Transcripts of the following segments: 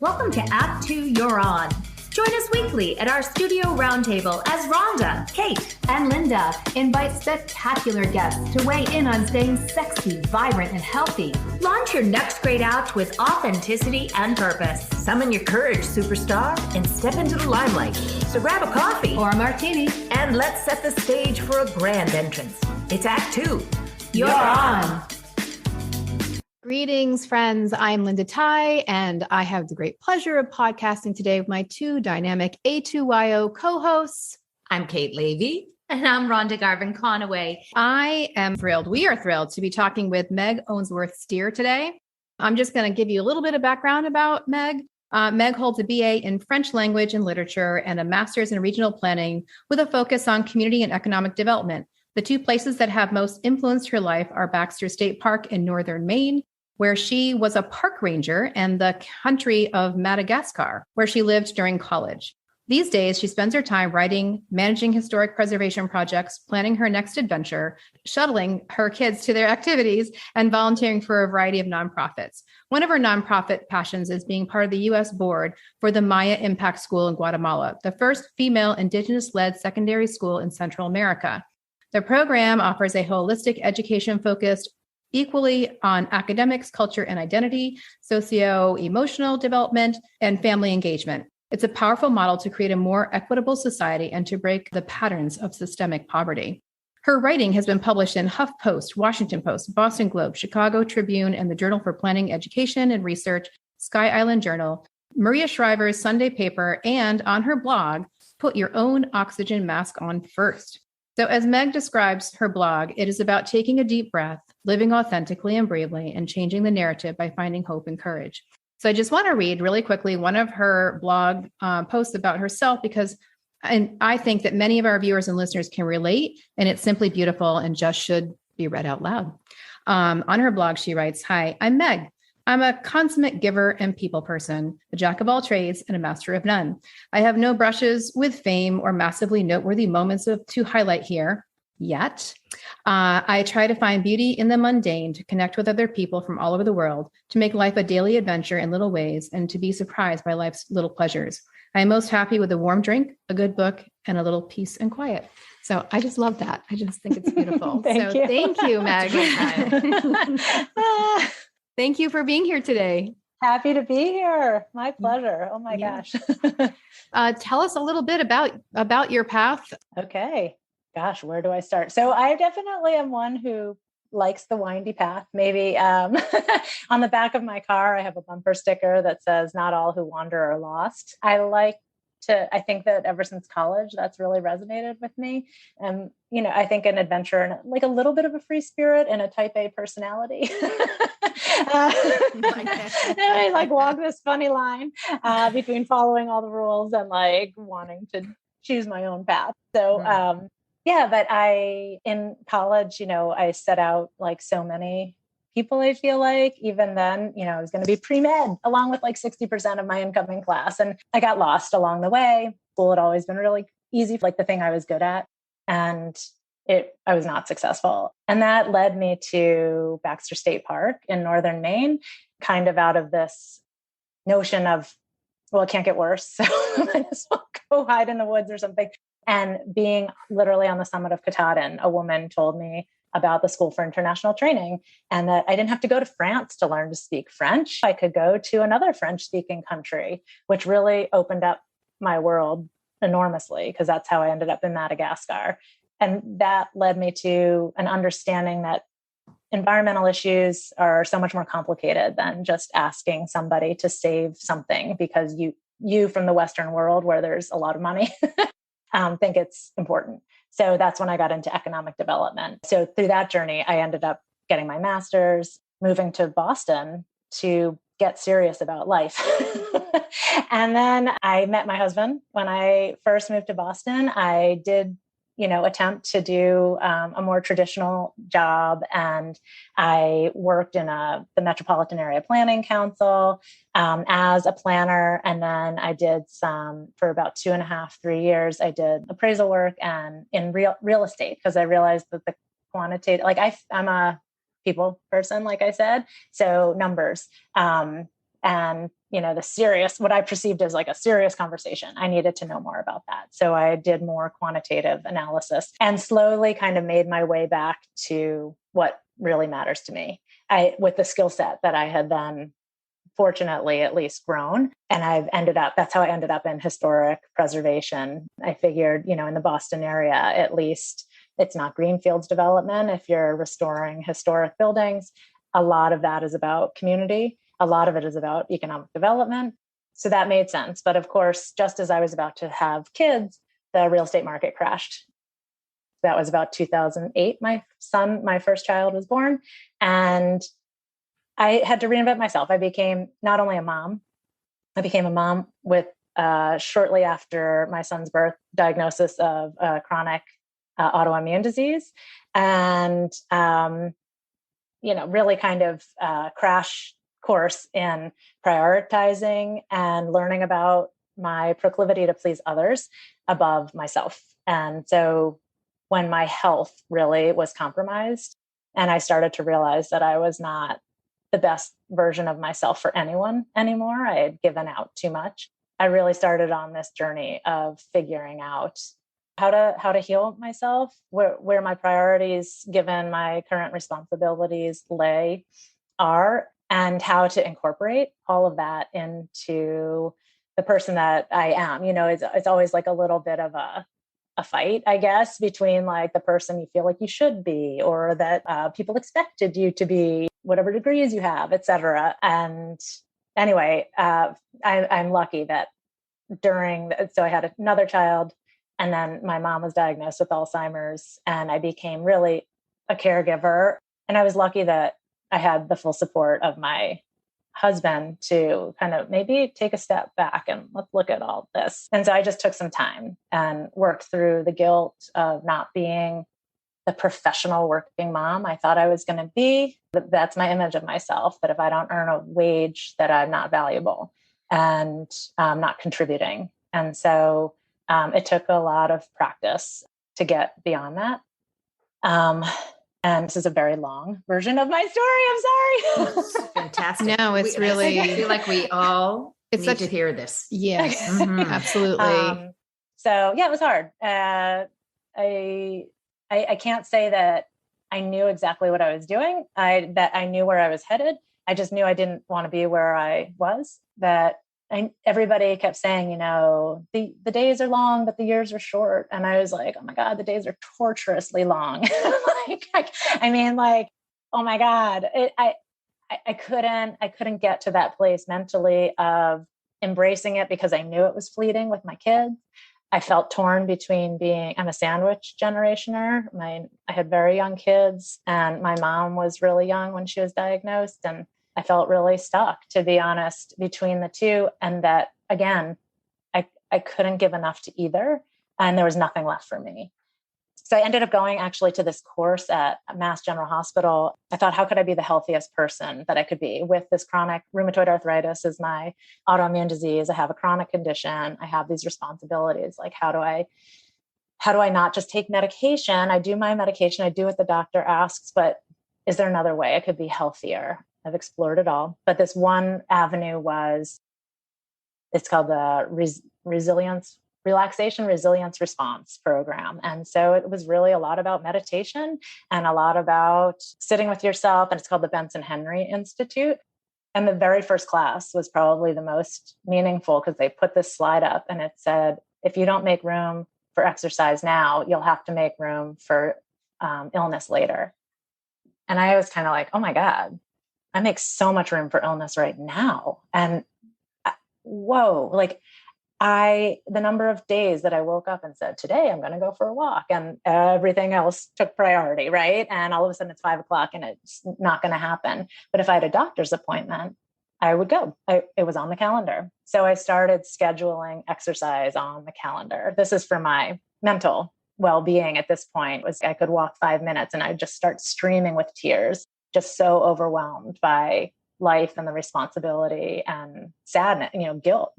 Welcome to Act 2 You're On. Join us weekly at our studio roundtable as Rhonda, Kate, and Linda invite spectacular guests to weigh in on staying sexy, vibrant, and healthy. Launch your next great act with authenticity and purpose. Summon your courage, superstar, and step into the limelight. So grab a coffee or a martini and let's set the stage for a grand entrance. It's Act 2. You're on. Greetings, friends. I'm Linda Ty, and I have the great pleasure of podcasting today with my two dynamic A2YO co-hosts. I'm Kate Levy. And I'm Rhonda Garvin-Conaway. I am thrilled. We are thrilled to be talking with Meg Ounsworth Steere today. I'm just going to give you a little bit of background about Meg. Meg holds a BA in French language and literature and a master's in regional planning with a focus on community and economic development. The two places that have most influenced her life are Baxter State Park in northern Maine, where she was a park ranger, and the country of Madagascar, where she lived during college. These days, she spends her time writing, managing historic preservation projects, planning her next adventure, shuttling her kids to their activities, and volunteering for a variety of nonprofits. One of her nonprofit passions is being part of the U.S. board for the Maya Impact School in Guatemala, the first female indigenous-led secondary school in Central America. The program offers a holistic education focused equally on academics, culture and identity, socio-emotional development, and family engagement. It's a powerful model to create a more equitable society and to break the patterns of systemic poverty. Her writing has been published in HuffPost, Washington Post, Boston Globe, Chicago Tribune, and the Journal for Planning, Education, and Research, Sky Island Journal, Maria Shriver's Sunday paper, and on her blog, Put Your Own Oxygen Mask On First. So as Meg describes her blog, it is about taking a deep breath, living authentically and bravely, and changing the narrative by finding hope and courage. So I just want to read really quickly one of her blog posts about herself and I think that many of our viewers and listeners can relate, and it's simply beautiful and just should be read out loud. On her blog, she writes, "Hi, I'm Meg. I'm a consummate giver and people person, a jack of all trades and a master of none. I have no brushes with fame or massively noteworthy moments to highlight here yet. I try to find beauty in the mundane, to connect with other people from all over the world, to make life a daily adventure in little ways, and to be surprised by life's little pleasures. I am most happy with a warm drink, a good book, and a little peace and quiet." So I just love that. I just think it's beautiful. Thank you. Thank you, Meg. Thank you for being here today. Happy to be here. My pleasure. Oh my gosh. Tell us a little bit about your path. Okay. Gosh, where do I start? So I definitely am one who likes the windy path. Maybe on the back of my car, I have a bumper sticker that says, "Not all who wander are lost." I think that ever since college, that's really resonated with me. And, I think an adventure and like a little bit of a free spirit and a type A personality. I like walk this funny line between following all the rules and like wanting to choose my own path. So, but in college, I set out like so many people, I feel like. Even then, I was going to be pre-med along with like 60% of my incoming class. And I got lost along the way. School had always been really easy, like the thing I was good at. And I was not successful. And that led me to Baxter State Park in northern Maine, kind of out of this notion of, well, it can't get worse. So I might as well go hide in the woods or something. And being literally on the summit of Katahdin, a woman told me about the School for International Training and that I didn't have to go to France to learn to speak French. I could go to another French-speaking country, which really opened up my world enormously because that's how I ended up in Madagascar. And that led me to an understanding that environmental issues are so much more complicated than just asking somebody to save something because you from the Western world where there's a lot of money think it's important. So that's when I got into economic development. So through that journey, I ended up getting my master's, moving to Boston to get serious about life. And then I met my husband. When I first moved to Boston, I did, attempt to do a more traditional job. And I worked in the Metropolitan Area Planning Council as a planner. And then I did for about 2.5, 3 years, I did appraisal work and in real estate, because I realized that the quantitative, like I'm a people person, like I said, so numbers. and, the serious, what I perceived as like a serious conversation. I needed to know more about that. So I did more quantitative analysis and slowly kind of made my way back to what really matters to me. With the skill set that I had then fortunately at least grown. And that's how I ended up in historic preservation. I figured, in the Boston area, at least it's not greenfields development. If you're restoring historic buildings, a lot of that is about community. A lot of it is about economic development. So that made sense. But of course, just as I was about to have kids, the real estate market crashed. That was about 2008. My first child was born, and I had to reinvent myself. I became not only a mom, I became a mom with shortly after my son's birth, diagnosis of chronic autoimmune disease, and really kind of crash course in prioritizing and learning about my proclivity to please others above myself. And so when my health really was compromised, and I started to realize that I was not the best version of myself for anyone anymore, I had given out too much. I really started on this journey of figuring out how to heal myself, where my priorities, given my current responsibilities, are, and how to incorporate all of that into the person that I am. It's always like a little bit of a fight, I guess, between like the person you feel like you should be, or that people expected you to be, whatever degrees you have, et cetera. And anyway, I'm lucky that so I had another child, and then my mom was diagnosed with Alzheimer's, and I became really a caregiver. And I was lucky that I had the full support of my husband to kind of maybe take a step back and let's look at all this. And so I just took some time and worked through the guilt of not being the professional working mom I thought I was going to be. That's my image of myself, that if I don't earn a wage, that I'm not valuable and not contributing. And so it took a lot of practice to get beyond that. And this is a very long version of my story. I'm sorry. It's fantastic. No, it's really. I feel like we all need to hear this. Yes, absolutely. So yeah, it was hard. I can't say that I knew exactly what I was doing. That I knew where I was headed. I just knew I didn't want to be where I was. Everybody kept saying, the days are long, but the years are short. And I was like, oh my God, the days are torturously long. Oh my God, I couldn't get to that place mentally of embracing it because I knew it was fleeting with my kids. I felt torn between I'm a sandwich generationer. I had very young kids, and my mom was really young when she was diagnosed. And I felt really stuck, to be honest, between the two. And that, again, I couldn't give enough to either. And there was nothing left for me. So I ended up going actually to this course at Mass General Hospital. I thought, how could I be the healthiest person that I could be with this chronic rheumatoid arthritis is my autoimmune disease. I have a chronic condition. I have these responsibilities. Like, how do I not just take medication? I do my medication. I do what the doctor asks, but is there another way I could be healthier? I've explored it all. But this one avenue it's called the Relaxation Resilience Response Program. And so it was really a lot about meditation and a lot about sitting with yourself. And it's called the Benson Henry Institute. And the very first class was probably the most meaningful because they put this slide up and it said, if you don't make room for exercise now, you'll have to make room for illness later. And I was kind of like, oh my God, I make so much room for illness right now. And whoa, the number of days that I woke up and said, today I'm going to go for a walk, and everything else took priority, right? And all of a sudden it's 5:00 and it's not going to happen. But if I had a doctor's appointment, I would go. It was on the calendar. So I started scheduling exercise on the calendar. This is for my mental well-being at this point. I could walk 5 minutes and I'd just start streaming with tears, just so overwhelmed by life and the responsibility and sadness,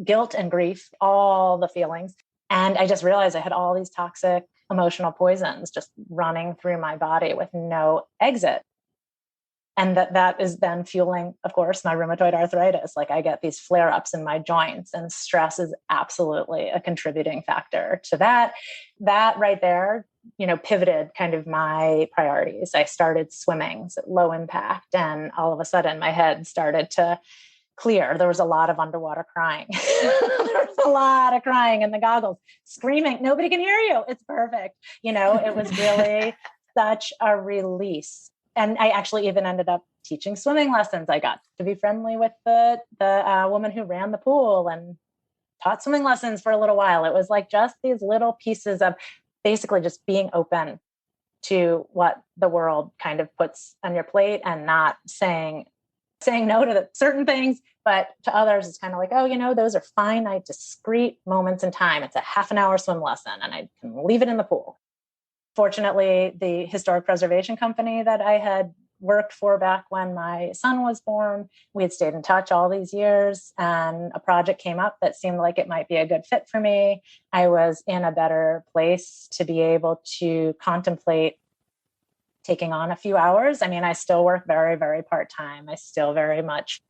guilt and grief, all the feelings. And I just realized I had all these toxic emotional poisons just running through my body with no exit. And that is then fueling, of course, my rheumatoid arthritis. Like I get these flare-ups in my joints, and stress is absolutely a contributing factor to that. That right there, pivoted kind of my priorities. I started swimming, so low impact, and all of a sudden my head started to clear. There was a lot of underwater crying. There was a lot of crying in the goggles, screaming. Nobody can hear you. It's perfect. It was really such a release. And I actually even ended up teaching swimming lessons. I got to be friendly with the woman who ran the pool and taught swimming lessons for a little while. It was like just these little pieces of basically just being open to what the world kind of puts on your plate and not saying no to certain things, but to others, it's kind of like, those are finite, discrete moments in time. It's a half an hour swim lesson and I can leave it in the pool. Fortunately, the historic preservation company that I had worked for back when my son was born, we had stayed in touch all these years, and a project came up that seemed like it might be a good fit for me. I was in a better place to be able to contemplate taking on a few hours. I mean, I still work very, very part-time. I still very much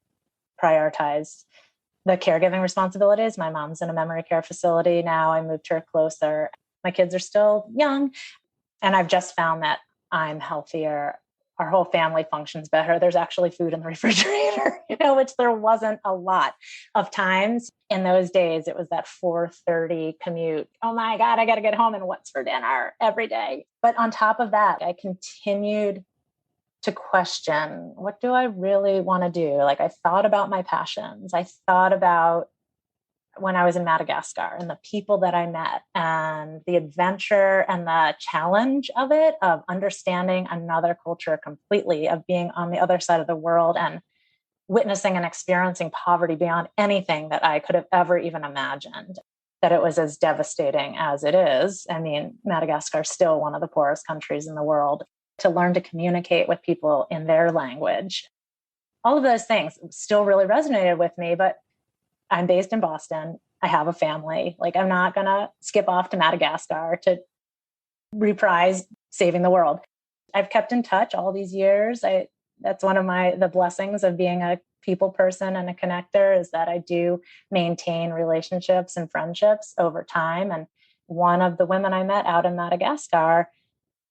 prioritize the caregiving responsibilities. My mom's in a memory care facility now. I moved her closer. My kids are still young. And I've just found that I'm healthier. Our whole family functions better. There's actually food in the refrigerator, which there wasn't a lot of times in those days. It was that 4:30 commute. Oh my God, I got to get home and what's for dinner every day. But on top of that, I continued to question, what do I really want to do? Like I thought about my passions. I thought about when I was in Madagascar and the people that I met and the adventure and the challenge of it, of understanding another culture completely, of being on the other side of the world and witnessing and experiencing poverty beyond anything that I could have ever even imagined, that it was as devastating as it is. I mean, Madagascar is still one of the poorest countries in the world. To learn to communicate with people in their language, all of those things still really resonated with me, but I'm based in Boston. I have a family. Like I'm not going to skip off to Madagascar to reprise saving the world. I've kept in touch all these years. That's one of the blessings of being a people person and a connector, is that I do maintain relationships and friendships over time. And one of the women I met out in Madagascar,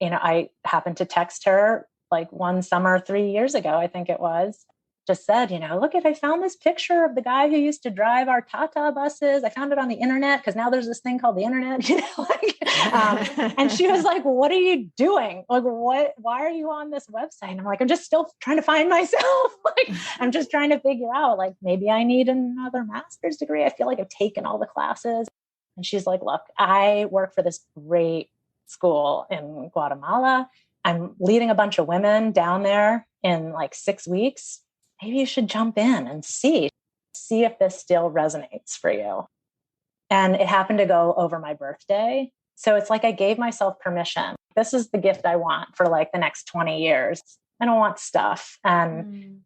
I happened to text her like one summer 3 years ago, I think it was. Just said, look, I found this picture of the guy who used to drive our Tata buses. I found it on the internet because now there's this thing called the internet, and she was like, what are you doing? Like, why are you on this website? And I'm like, I'm just still trying to find myself. Like, I'm just trying to figure out, like, maybe I need another master's degree. I feel like I've taken all the classes. And she's like, look, I work for this great school in Guatemala. I'm leading a bunch of women down there in like 6 weeks. Maybe you should jump in and see if this still resonates for you. And it happened to go over my birthday. So it's like I gave myself permission. This is the gift I want for like the next 20 years. I don't want stuff. And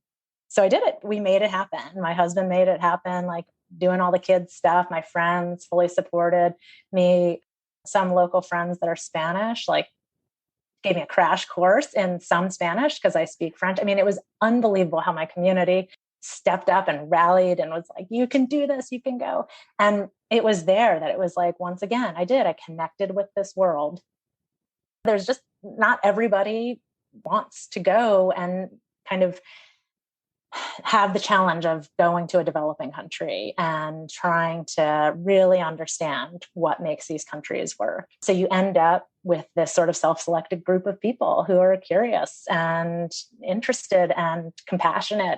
so I did it. We made it happen. My husband made it happen, like doing all the kids stuff. My friends fully supported me. Some local friends that are Spanish, like, gave me a crash course in some Spanish because I speak French. I mean, it was unbelievable how my community stepped up and rallied and was like, you can do this, you can go. And it was there that it was like, once again, I connected with this world. There's just not everybody wants to go and kind of have the challenge of going to a developing country and trying to really understand what makes these countries work. So you end up with this sort of self-selected group of people who are curious and interested and compassionate.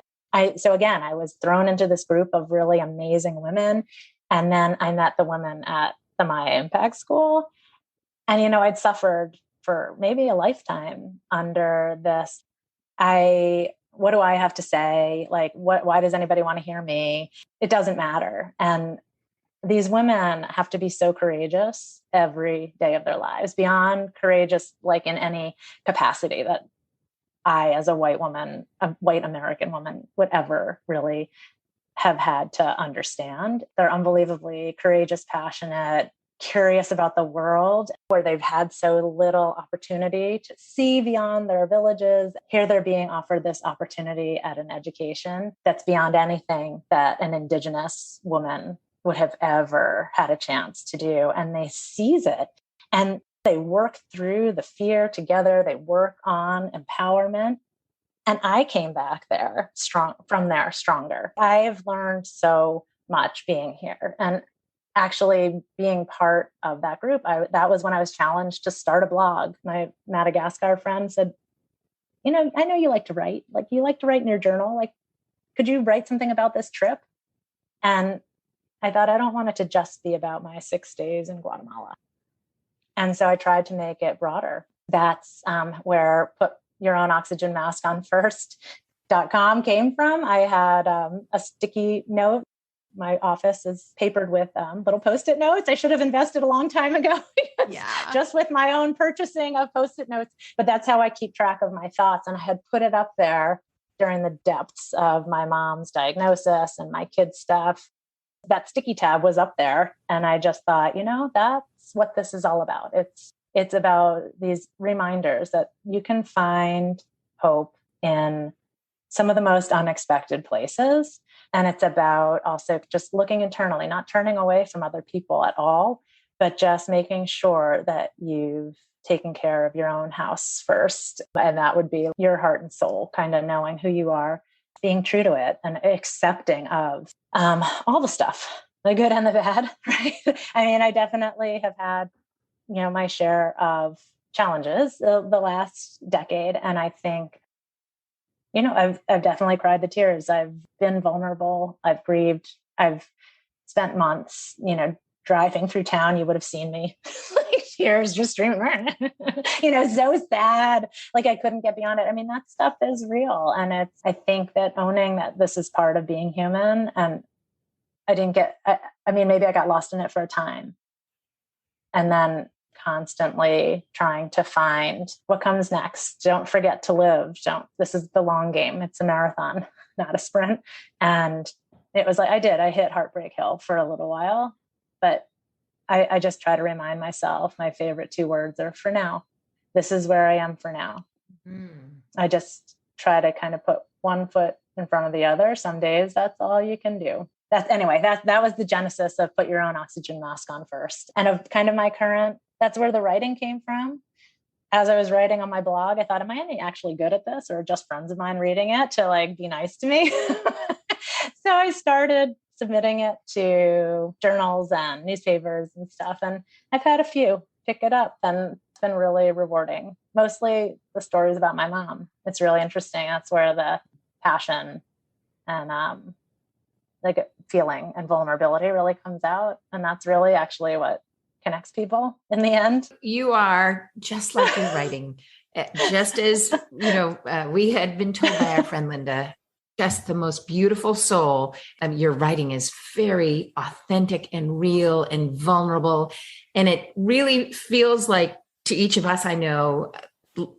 So again, I was thrown into this group of really amazing women. And then I met the women at the Maya Impact School. And, I'd suffered for maybe a lifetime under this. What do I have to say? Like, why does anybody want to hear me? It doesn't matter. And these women have to be so courageous every day of their lives, beyond courageous, like in any capacity that I, as a white woman, a white American woman, would ever really have had to understand. They're unbelievably courageous, passionate, curious about the world, where they've had so little opportunity to see beyond their villages. Here they're being offered this opportunity at an education that's beyond anything that an Indigenous woman would have ever had a chance to do. And they seize it. And they work through the fear together. They work on empowerment. And I came back there stronger. I've learned so much being here. And actually being part of that group, that was when I was challenged to start a blog. My Madagascar friend said, I know you like to write. Like, you like to write in your journal. Like, could you write something about this trip? And I thought, I don't want it to just be about my 6 days in Guatemala. And so I tried to make it broader. That's where Put Your Own Oxygen Mask On First.com came from. I had a sticky note. My office is papered with little Post-it notes. I should have invested a long time ago, just with my own purchasing of Post-it notes. But that's how I keep track of my thoughts. And I had put it up there during the depths of my mom's diagnosis and my kids' stuff. That sticky tab was up there. And I just thought, that's what this is all about. It's about these reminders that you can find hope in some of the most unexpected places. And it's about also just looking internally, not turning away from other people at all, but just making sure that you've taken care of your own house first. And that would be your heart and soul, kind of knowing who you are, being true to it, and accepting of all the stuff, the good and the bad, right? I mean, I definitely have had, my share of challenges the last decade. And I think, I've definitely cried the tears. I've been vulnerable. I've grieved. I've spent months, driving through town. You would have seen me, like, tears just streaming, so sad. Like, I couldn't get beyond it. I mean, that stuff is real. And I think that owning that this is part of being human, and maybe I got lost in it for a time. And then constantly trying to find what comes next. Don't forget to live. This is the long game. It's a marathon, not a sprint. And it was like, I hit Heartbreak Hill for a little while, but I just try to remind myself, my favorite 2 words are for now. This is where I am for now. I just try to kind of put one foot in front of the other. Some days that's all you can do. That was the genesis of Put Your Own Oxygen Mask On First. And of kind of my current, that's where the writing came from. As I was writing on my blog, I thought, am I actually good at this, or just friends of mine reading it to like be nice to me? So I started submitting it to journals and newspapers and stuff. And I've had a few pick it up, and it's been really rewarding. Mostly the stories about my mom. It's really interesting. That's where the passion and like feeling and vulnerability really comes out. And that's really actually what connects people in the end. You are just like your writing, just as, we had been told by our friend Linda, just the most beautiful soul. Your writing is very authentic and real and vulnerable. And it really feels like, to each of us, I know,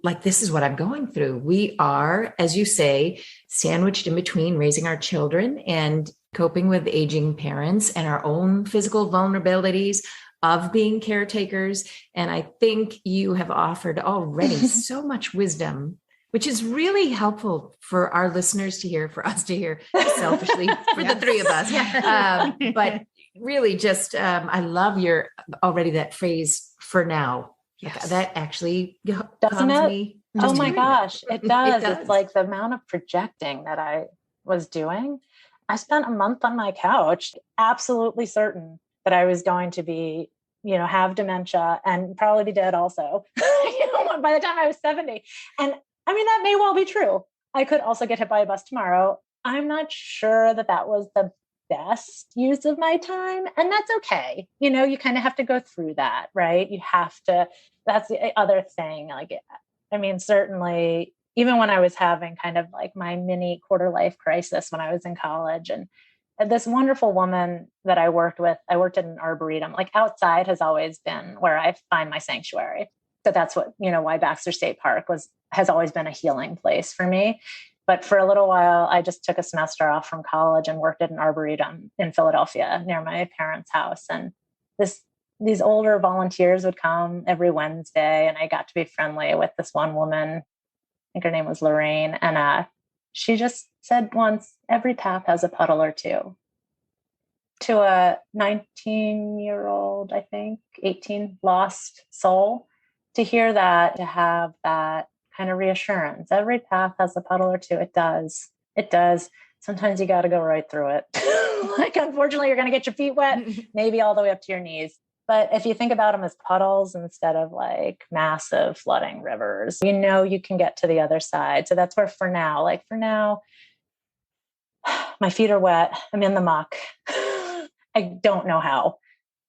like, this is what I'm going through. We are, as you say, sandwiched in between raising our children and coping with aging parents and our own physical vulnerabilities of being caretakers. And I think you have offered already so much wisdom, which is really helpful for our listeners to hear, for us to hear, selfishly, for the 3 of us. But really just, I love that phrase, for now. Yes. That actually doesn't it? Me. Oh my gosh, it does. It's like the amount of projecting that I was doing. I spent a month on my couch, absolutely certain that I was going to be, have dementia and probably be dead also, by the time I was 70. And I mean, that may well be true. I could also get hit by a bus tomorrow. I'm not sure that was the best use of my time. And that's okay. You kind of have to go through that, right? You have to, that's the other thing. Like, I mean, certainly, even when I was having kind of like my mini quarter life crisis when I was in college, and this wonderful woman that I worked with, I worked at an arboretum. Like, outside has always been where I find my sanctuary. So that's what, why Baxter State Park has always been a healing place for me. But for a little while, I just took a semester off from college and worked at an arboretum in Philadelphia near my parents' house. And this these older volunteers would come every Wednesday, and I got to be friendly with this one woman. I think her name was Lorraine. And she just said once, every path has a puddle or two. To a 19-year-old, I think, 18, lost soul, to hear that, to have that kind of reassurance. Every path has a puddle or two. It does. It does. Sometimes you got to go right through it. Like, unfortunately, you're going to get your feet wet, maybe all the way up to your knees. But if you think about them as puddles instead of like massive flooding rivers, you can get to the other side. So that's where for now, my feet are wet. I'm in the muck. I don't know how,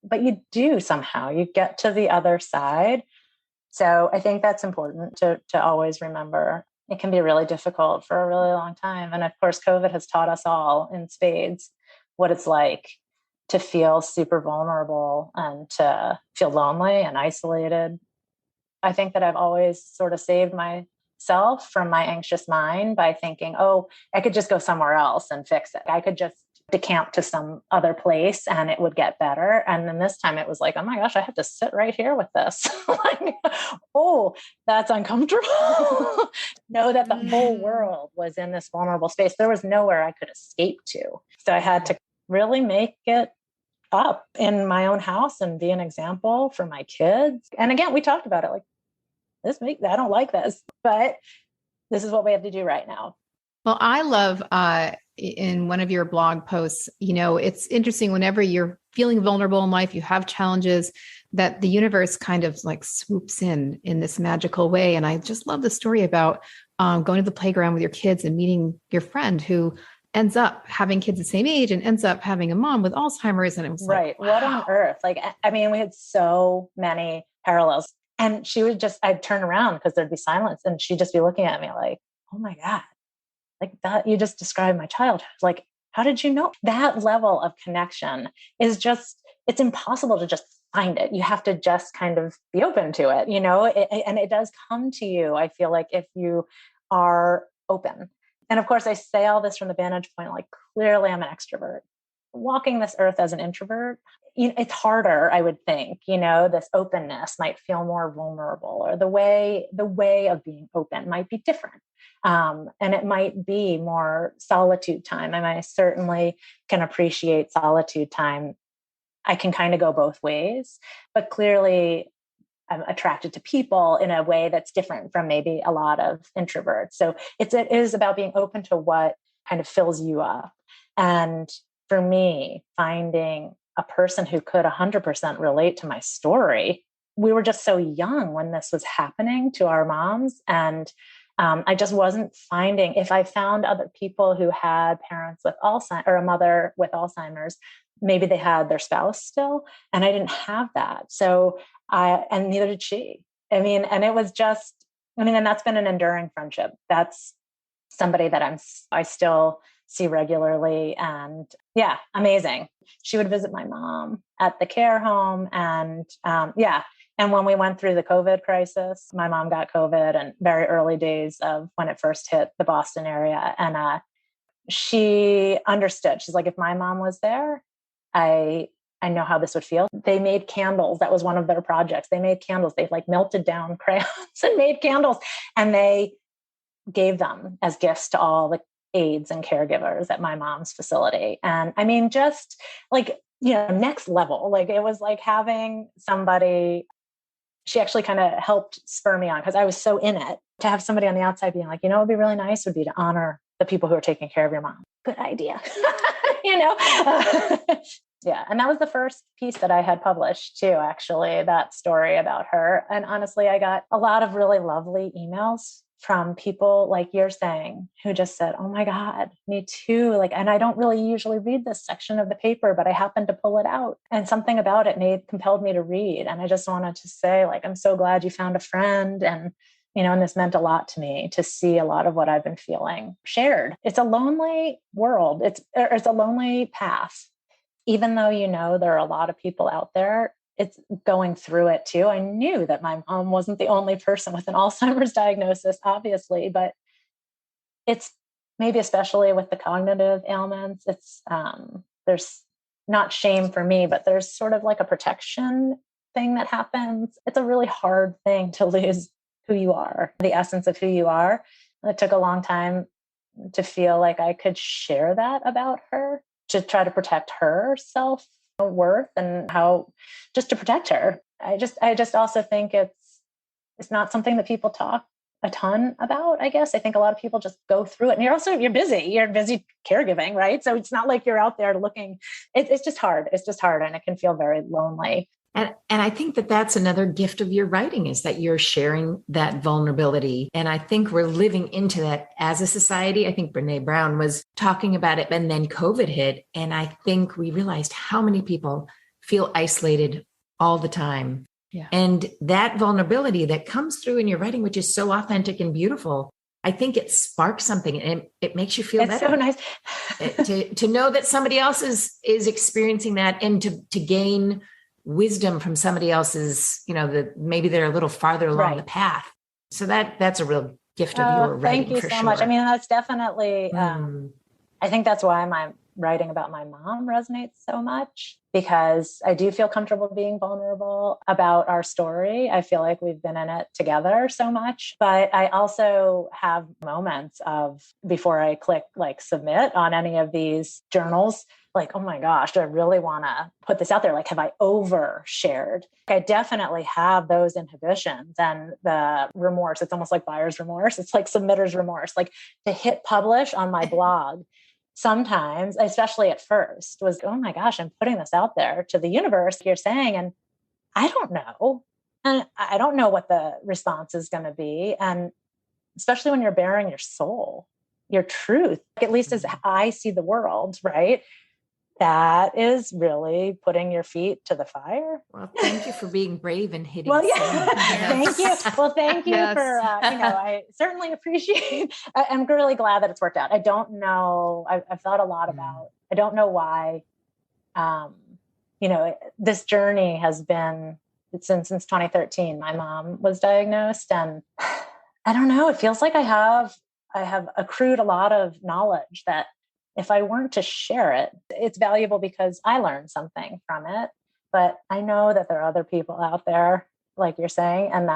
but you do somehow. You get to the other side. So I think that's important to always remember. It can be really difficult for a really long time. And of course, COVID has taught us all in spades what it's like to feel super vulnerable and to feel lonely and isolated. I think that I've always sort of saved myself from my anxious mind by thinking, oh, I could just go somewhere else and fix it. I could just decamp to some other place and it would get better. And then this time it was like, oh my gosh, I have to sit right here with this. Like, oh, that's uncomfortable. Know that the whole world was in this vulnerable space. There was nowhere I could escape to. So I had to really make it up in my own house and be an example for my kids. And again, we talked about it like, I don't like this, but this is what we have to do right now. Well, I love in one of your blog posts, it's interesting whenever you're feeling vulnerable in life, you have challenges, that the universe kind of like swoops in this magical way. And I just love the story about going to the playground with your kids and meeting your friend who ends up having kids the same age and ends up having a mom with Alzheimer's. And it was right. Like, wow. What on earth? Like, I mean, we had so many parallels. And she would I'd turn around because there'd be silence and she'd just be looking at me like, oh my God, like that, you just described my childhood. Like, how did you know? That level of connection is it's impossible to just find it. You have to just kind of be open to it, and it does come to you. I feel like if you are open. And of course, I say all this from the vantage point, like, clearly I'm an extrovert. Walking this earth as an introvert, it's harder, I would think, this openness might feel more vulnerable, or the way of being open might be different. And it might be more solitude time. And I certainly can appreciate solitude time. I can kind of go both ways, but clearly I'm attracted to people in a way that's different from maybe a lot of introverts. So it is about being open to what kind of fills you up. And for me, finding a person who could 100% relate to my story. We were just so young when this was happening to our moms. And I just wasn't finding, if I found other people who had parents with Alzheimer's or a mother with Alzheimer's, maybe they had their spouse still, and I didn't have that. So and neither did she. And it was just, and that's been an enduring friendship. That's somebody that I still see regularly. And yeah, amazing. She would visit my mom at the care home. And and when we went through the COVID crisis, my mom got COVID and very early days of when it first hit the Boston area. And she understood. She's like, if my mom was there, I know how this would feel. They made candles. That was one of their projects. They made candles. They like melted down crayons and made candles. And they gave them as gifts to all the aides and caregivers at my mom's facility. And just like, next level, like it was like having somebody, she actually kind of helped spur me on because I was so in it, to have somebody on the outside being like, what would be really nice would be to honor the people who are taking care of your mom. Good idea. Yeah. And that was the first piece that I had published too, actually, that story about her. And honestly, I got a lot of really lovely emails from people like you're saying, who just said, oh my God, me too. Like, and I don't really usually read this section of the paper, but I happened to pull it out and something about it compelled me to read. And I just wanted to say, like, I'm so glad you found a friend. And, and this meant a lot to me to see a lot of what I've been feeling shared. It's a lonely world. It's a lonely path. Even though, there are a lot of people out there, it's going through it too. I knew that my mom wasn't the only person with an Alzheimer's diagnosis, obviously, but it's maybe especially with the cognitive ailments, it's there's not shame for me, but there's sort of like a protection thing that happens. It's a really hard thing to lose who you are, the essence of who you are. It took a long time to feel like I could share that about her, to try to protect her self-worth and how just to protect her. I just also think it's not something that people talk a ton about, I guess. I think a lot of people just go through it. And you're busy caregiving, right? So it's not like you're out there looking. It's just hard. It's just hard. And it can feel very lonely. And I think that that's another gift of your writing, is that you're sharing that vulnerability. And I think we're living into that as a society. I think Brene Brown was talking about it, and then COVID hit. And I think we realized how many people feel isolated all the time. Yeah. And that vulnerability that comes through in your writing, which is so authentic and beautiful, I think it sparks something, and it makes you feel better. It's so nice to know that somebody else is experiencing that, and to gain wisdom from somebody else's, that maybe they're a little farther along the path. So that's a real gift of your writing. Thank you so much. I mean, that's definitely, I think that's why my writing about my mom resonates so much, because I do feel comfortable being vulnerable about our story. I feel like we've been in it together so much, but I also have moments of, before I click like submit on any of these journals, like, oh my gosh, do I really want to put this out there? Like, have I overshared? I definitely have those inhibitions and the remorse. It's almost like buyer's remorse. It's like submitter's remorse. Like, to hit publish on my blog sometimes, especially at first, was, oh my gosh, I'm putting this out there to the universe, you're saying, and I don't know. And I don't know what the response is going to be. And especially when you're bearing your soul, your truth, at least as I see the world, right? That is really putting your feet to the fire. Well, thank you for being brave and hitting. Well, yeah. Thank you. Well, thank you Yes. for, I certainly appreciate, I'm really glad that it's worked out. I don't know. I've thought a lot about, I don't know why, this journey has been since 2013. My mom was diagnosed, and I don't know, it feels like I have accrued a lot of knowledge that if I weren't to share it, it's valuable because I learned something from it. But I know that there are other people out there, like you're saying, and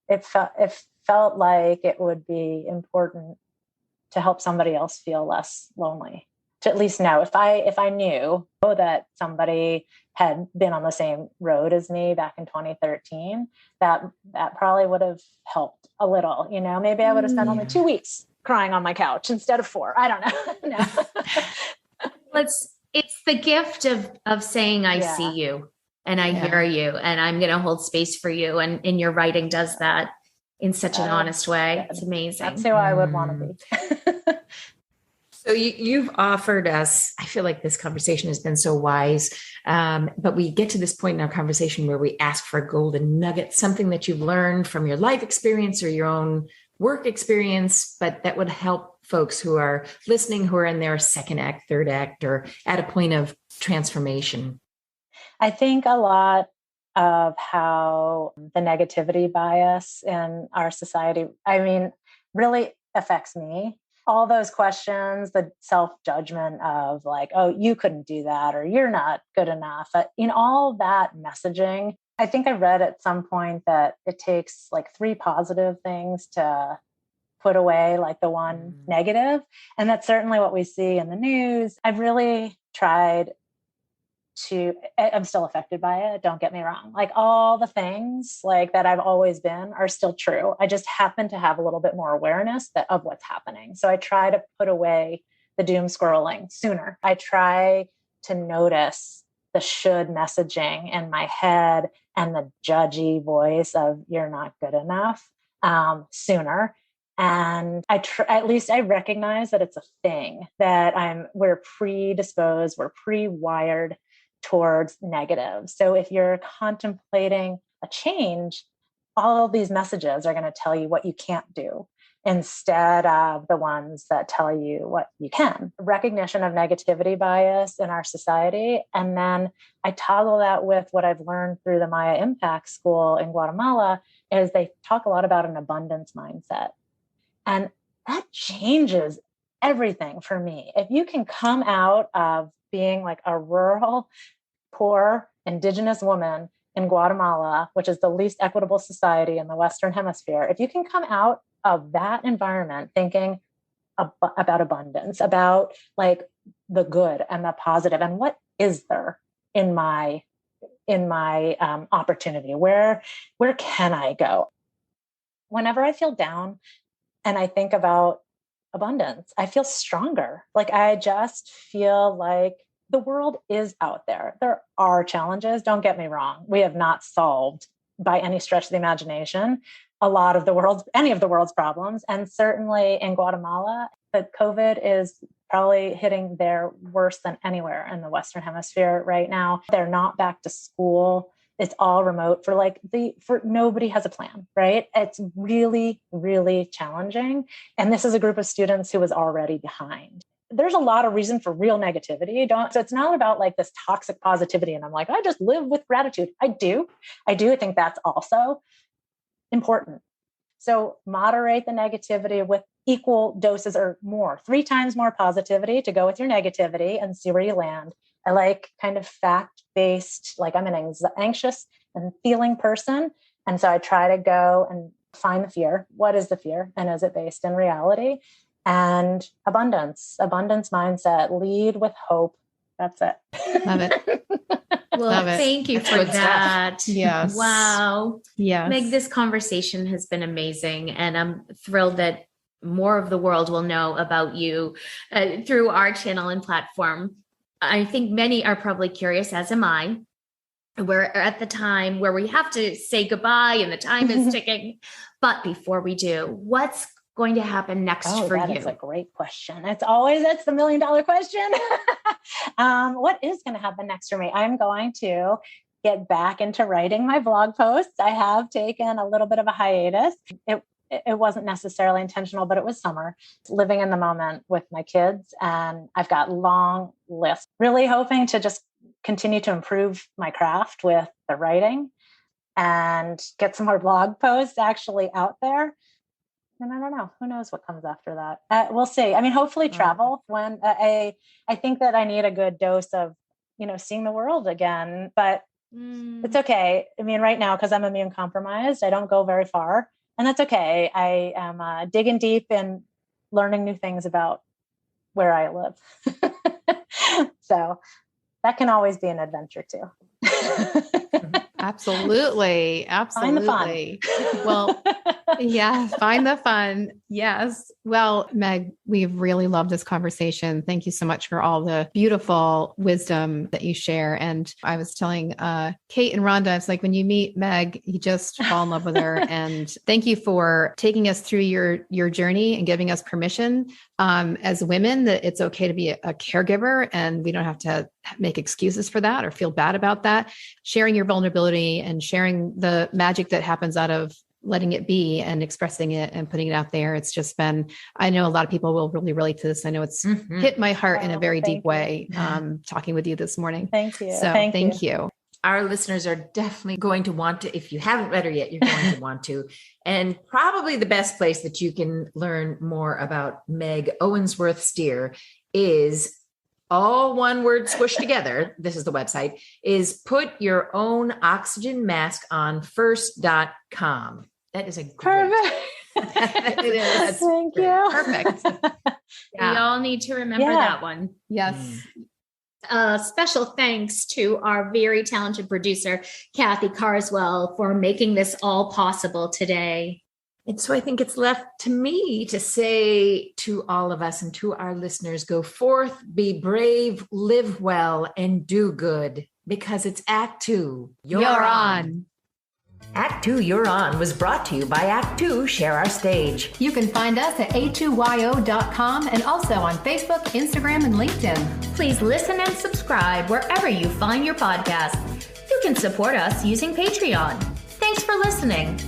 it felt like it would be important to help somebody else feel less lonely. To at least know, if I knew that somebody had been on the same road as me back in 2013, that probably would have helped a little. Maybe I would have spent only 2 weeks crying on my couch instead of 4. I don't know. No. It's the gift of saying, I see you and I hear you, and I'm going to hold space for you. And your writing does that in such an honest way. It's amazing. That's who I would want to be. So you've offered us, I feel like this conversation has been so wise, but we get to this point in our conversation where we ask for a golden nugget, something that you've learned from your life experience or your own work experience, but that would help folks who are listening, who are in their second act, third act, or at a point of transformation. I think a lot of how the negativity bias in our society, really affects me. All those questions, the self-judgment of like, oh, you couldn't do that, or you're not good enough. All that messaging. I think I read at some point that it takes like 3 positive things to put away like the one negative. And that's certainly what we see in the news. I've really tried I'm still affected by it. Don't get me wrong. Like, all the things like that I've always been are still true. I just happen to have a little bit more awareness of what's happening. So I try to put away the doom scrolling sooner. I try to notice the should messaging in my head and the judgy voice of you're not good enough sooner. And at least I recognize that it's a thing, that we're predisposed, we're pre-wired towards negative. So if you're contemplating a change, all of these messages are going to tell you what you can't do instead of the ones that tell you what you can. Recognition of negativity bias in our society. And then I toggle that with what I've learned through the Maya Impact School in Guatemala, is they talk a lot about an abundance mindset. And that changes everything for me. If you can come out of being like a rural, poor, indigenous woman in Guatemala, which is the least equitable society in the Western Hemisphere, if you can come out of that environment thinking about abundance, about like the good and the positive, and what is there in my opportunity? Where can I go? Whenever I feel down and I think about abundance, I feel stronger. Like I just feel like the world is out there. There are challenges. Don't get me wrong. We have not solved by any stretch of the imagination any of the world's problems. And certainly in Guatemala, the COVID is probably hitting there worse than anywhere in the Western Hemisphere right now. They're not back to school. It's all remote for nobody has a plan, right? It's really, really challenging. And this is a group of students who was already behind. There's a lot of reason for real negativity. So it's not about like this toxic positivity. And I'm like, I just live with gratitude. I do. I think that's also important. So moderate the negativity with equal doses or more, 3 times more positivity to go with your negativity and see where you land. I like kind of fact-based, like I'm an anxious and feeling person. And so I try to go and find the fear. What is the fear? And is it based in reality? And abundance mindset, lead with hope. That's it. Love it. Well, thank you for that. Yes. Wow. Yes. Meg, this conversation has been amazing. And I'm thrilled that more of the world will know about you through our channel and platform. I think many are probably curious, as am I. We're at the time where we have to say goodbye and the time is ticking. But before we do, what's going to happen next for you? That's a great question. That's the $1 million question. What is going to happen next for me? I'm going to get back into writing my blog posts. I have taken a little bit of a hiatus. It wasn't necessarily intentional, but it was summer, living in the moment with my kids. And I've got long lists, really hoping to just continue to improve my craft with the writing and get some more blog posts actually out there. And I don't know, who knows what comes after that. We'll see. I mean, hopefully travel when I think that I need a good dose of, seeing the world again, but it's okay. I mean, right now, because I'm immune compromised, I don't go very far. And that's okay. I am digging deep and learning new things about where I live. So that can always be an adventure too. Absolutely. Absolutely. Well, yeah, find the fun. Yes. Well, Meg, we've really loved this conversation. Thank you so much for all the beautiful wisdom that you share. And I was telling Kate and Rhonda, it's like when you meet Meg, you just fall in love with her. And thank you for taking us through your journey and giving us permission as women that it's okay to be a caregiver and we don't have to make excuses for that or feel bad about that. Sharing your vulnerability and sharing the magic that happens out of letting it be and expressing it and putting it out there. It's just been, I know a lot of people will really relate to this. I know it's hit my heart in a very deep way, talking with you this morning. Thank you. So thank you. Our listeners are definitely going to want to, if you haven't read her yet, you're going to want to. And probably the best place that you can learn more about Meg Ounsworth Steere is all one word squished together. This is the website, is put your own oxygen mask on first.com. That is a great. Perfect. It is. Thank you. Perfect. We all need to remember that one. Yes. Special thanks to our very talented producer, Kathy Carswell, for making this all possible today. And so I think it's left to me to say to all of us and to our listeners, go forth, be brave, live well, and do good, because it's Act 2. You're on. Act 2 You're On was brought to you by Act 2 Share Our Stage. You can find us at a2yo.com and also on Facebook, Instagram, and LinkedIn. Please listen and subscribe wherever you find your podcasts. You can support us using Patreon. Thanks for listening.